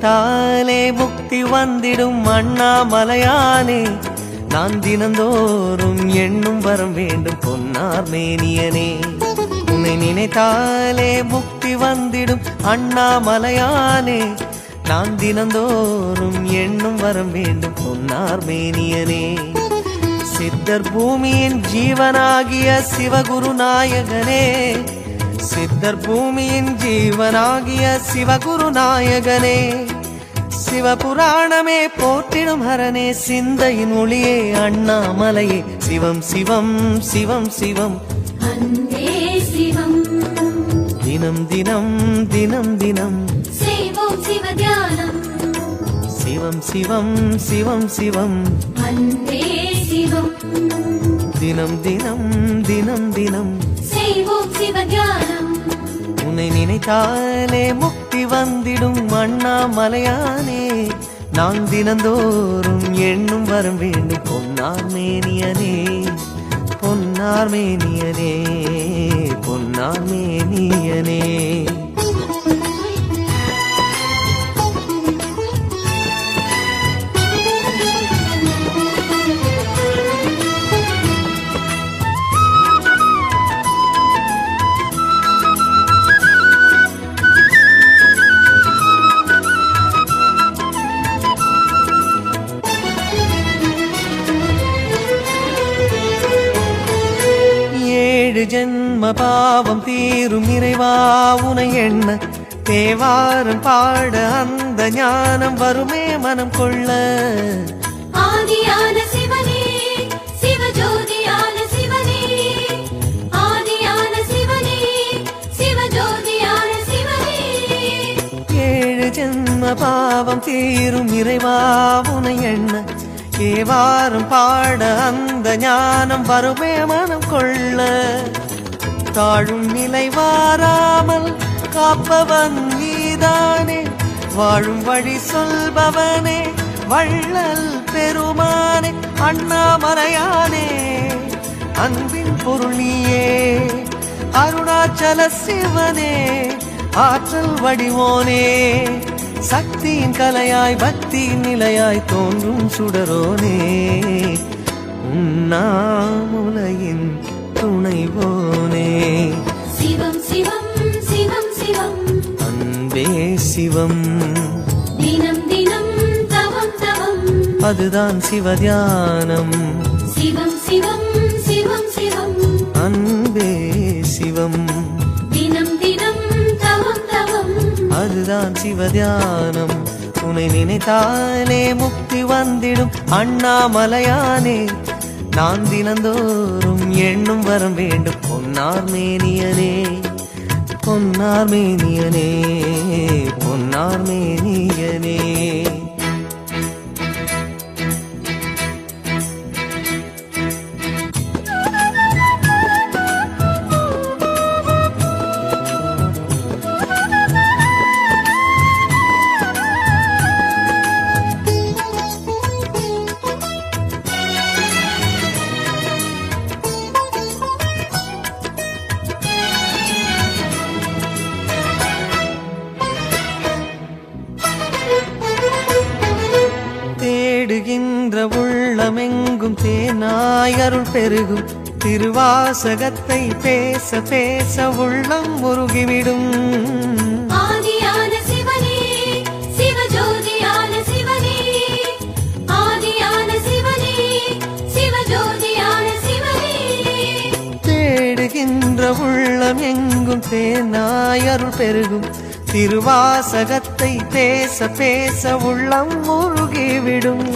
நினைத்தாலே முக்தி வந்திடும் அண்ணாமலையானே, நான் தினந்தோறும் எண்ணும் வரம் வேண்டும் பொன்னார் மேனியனே. உன்னை நினைத்தாலே முக்தி வந்திடும் அண்ணாமலையானே, நான் தினந்தோறும் எண்ணும் வரம் வேண்டும் பொன்னார் மேனியனே. சித்தர் பூமியின் ஜீவனாகிய சிவகுரு நாயகனே, சித்தர் பூமியின் ஜீவனாகிய சிவகுரு நாயகனே, சிவபுராணமே போற்றிடும் ஹரனே, சிந்தையின் ஒளியே அண்ணாமலையே, சிவம் சிவம் சிவம் சிவம் அன்பே சிவம். தினம் தினம் தினம் தினம் செய்வோம் சிவ தியானம். சிவம் சிவம் சிவம் சிவம் அன்பே சிவம். தினம் தினம் தினம் தினம் செய்வோம் சிவ தியானம். உன்னை நினைத்தாலே முக்தி வந்திடும் அண்ணாமலையானே, நான் தினந்தோறும் எண்ணும் வரம் வேண்டும் பொன்னார் மேனியனே, பொன்னார் மேனியனே, பொன்னார் மேனியனே. ஜென்ம பாவம் தீரும் இறைவா உனை எண்ண, தேவாரம் பாட அந்த ஞானம் வருமே மனம் கொள்ள. ஆதியான சிவனே சிவஜோதியான சிவனே, ஆதியான சிவனே சிவஜோதியான சிவனே. 7 ஜென்ம பாவம் தீரும் இறைவா உனை எண்ண, தேவாரம் பாட அந்த ஞானம் வருமே மனம் கொள்ள. தாழும் நிலை வாராமல் காப்பவன் நீதானே, வாழும் வழி சொல்பவனே வள்ளல் பெருமானே, அண்ணாமலையானே அன்பின் பொருள் நீயே, அருணாச்சல சிவனே ஆற்றல் வடிவோனே, சக்தியின் கலையாய் பக்தியின் நிலையாய் தோன்றும் சுடரோனே, உண்ணாமுலையின் துணைவோனே. சிவம் சிவம் சிவம் சிவம் அன்பே சிவம். தினம் தினம் தவம் தவம், அதுதான் சிவதியானம். சிவம் சிவம் சிவம் சிவம் அன்பே சிவம். தினம் தினம் தவம் தவம், அதுதான் சிவதியானம். உன்னை நினைத்தாலே முக்தி வந்திடும் அண்ணாமலையானே, நான் தினந்தோறும் எண்ணும் வரம் வேண்டும் பொன்னார் மேனியனே, பொன்னார் மேனியனே, பொன்னார் மேனியனே. தேடுகின்ற உள்ளமெங்கும் தேனாய் அருள் பெருகும், திருவாசகத்தை பேச பேச உள்ளம் முருகிவிடும். ஆதியான சிவனே சிவஜோதியான சிவனே, ஆதியான சிவனே சிவஜோதியான சிவனே. தேடுகின்ற உள்ளம் எங்கும் தேனாய் அருள் பெருகும், திருவாசகத்தை பேச பேச உள்ளம் முருகிவிடும்.